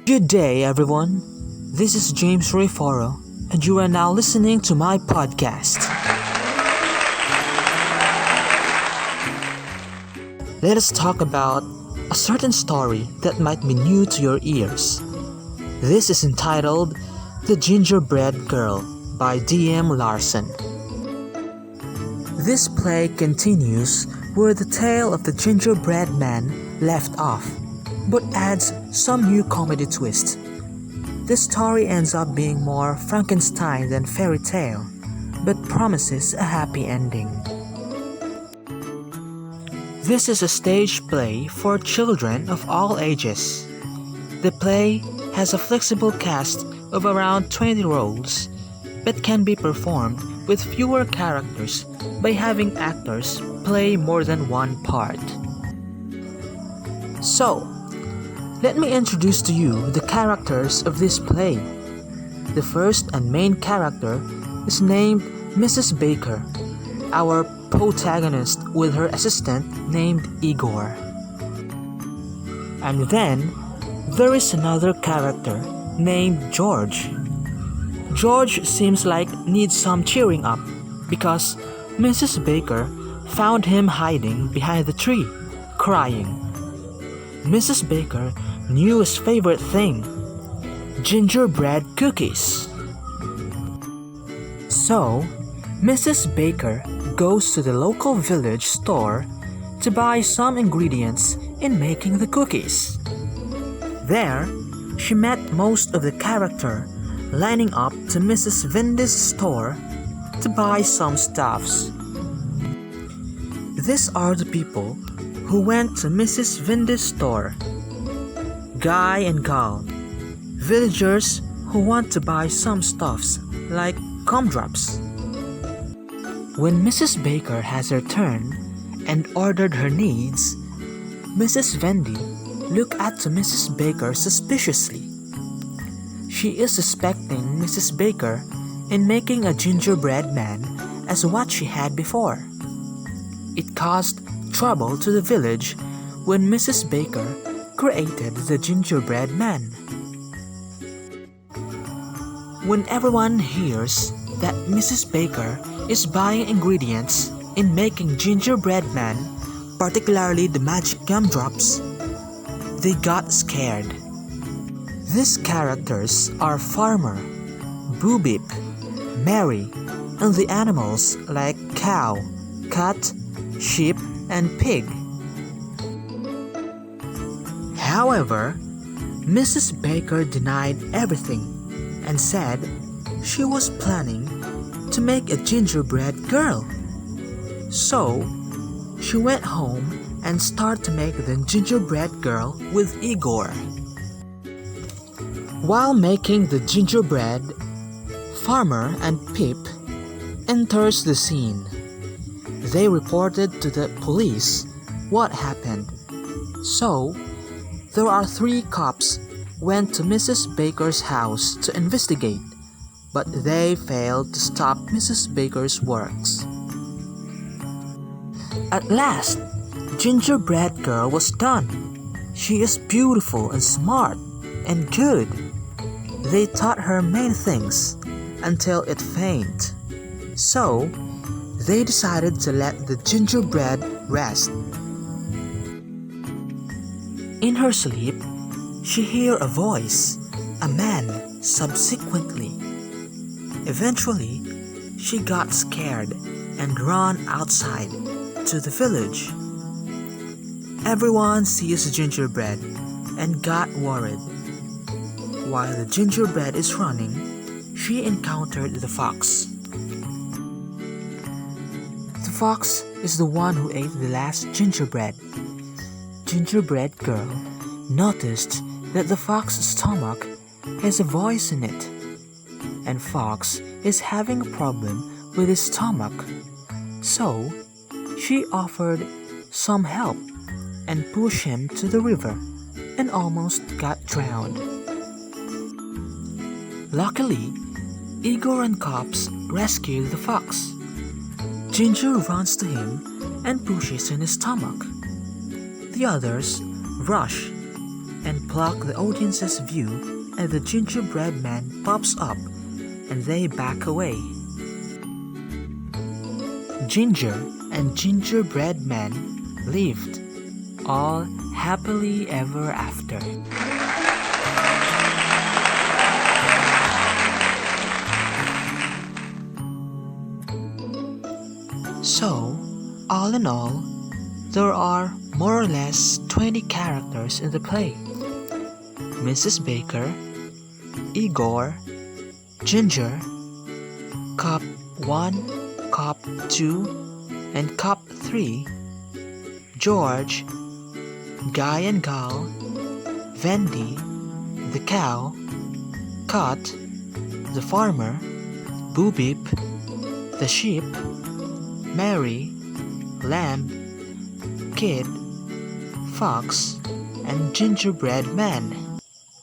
Good day, everyone. This is James Royforo, and you are now listening to my podcast. Let us talk about a certain story that might be new to your ears. This is entitled The Gingerbread Girl by D.M. Larson. This play continues where the tale of the gingerbread man left off, but adds some new comedy twist. This story ends up being more Frankenstein than fairy tale, but promises a happy ending. This is a stage play for children of all ages. The play has a flexible cast of around 20 roles, but can be performed with fewer characters by having actors play more than one part. So, let me introduce to you the characters of this play. The first and main character is named Mrs. Baker, our protagonist with her assistant named Igor. And then, there is another character named George. George seems like needs some cheering up because Mrs. Baker found him hiding behind the tree, crying. Mrs. Baker knew his favorite thing, gingerbread cookies. So, Mrs. Baker goes to the local village store to buy some ingredients in making the cookies. There, she met most of the character lining up to Mrs. Vindy's store to buy some stuffs. These are the people who went to Mrs. Vindy's store. Guy and gal, villagers who want to buy some stuffs like gumdrops. When Mrs. Baker has her turn and ordered her needs, Mrs. Vindy looked at Mrs. Baker suspiciously. She is suspecting Mrs. Baker in making a gingerbread man as what she had before. It caused trouble to the village when Mrs. Baker created the gingerbread man. When everyone hears that Mrs. Baker is buying ingredients in making gingerbread man, particularly the magic gumdrops, they got scared. These characters are Farmer, Boobip, Mary, and the animals like cow, cat, sheep, and pig. However, Mrs. Baker denied everything and said she was planning to make a gingerbread girl. So, she went home and started to make the gingerbread girl with Igor. While making the gingerbread, Farmer and Pip enters the scene. They reported to the police what happened. So, there are 3 cops went to Mrs. Baker's house to investigate, but they failed to stop Mrs. Baker's works. At last, Gingerbread Girl was done. She is beautiful and smart and good. They taught her many things until it fainted. So, they decided to let the gingerbread rest. In her sleep, she heard a voice, a man, subsequently. Eventually, she got scared and ran outside to the village. Everyone sees gingerbread and got worried. While the gingerbread is running, she encountered the fox. The fox is the one who ate the last gingerbread. Gingerbread Girl noticed that the fox's stomach has a voice in it, and Fox is having a problem with his stomach. So, she offered some help and pushed him to the river and almost got drowned. Luckily, Igor and cops rescued the fox. Ginger runs to him and pushes in his stomach. The others rush and block the audience's view, and the gingerbread man pops up and they back away. Ginger and gingerbread man lived all happily ever after. So, all in all, there are more or less 20 characters in the play. Mrs. Baker, Igor, Ginger, Cup 1, Cup 2, and Cup 3, George, Guy and Gal, Wendy, the cow, Cut, the farmer, Boobip, the sheep, Mary, Lamb, Kid, Fox, and Gingerbread Man.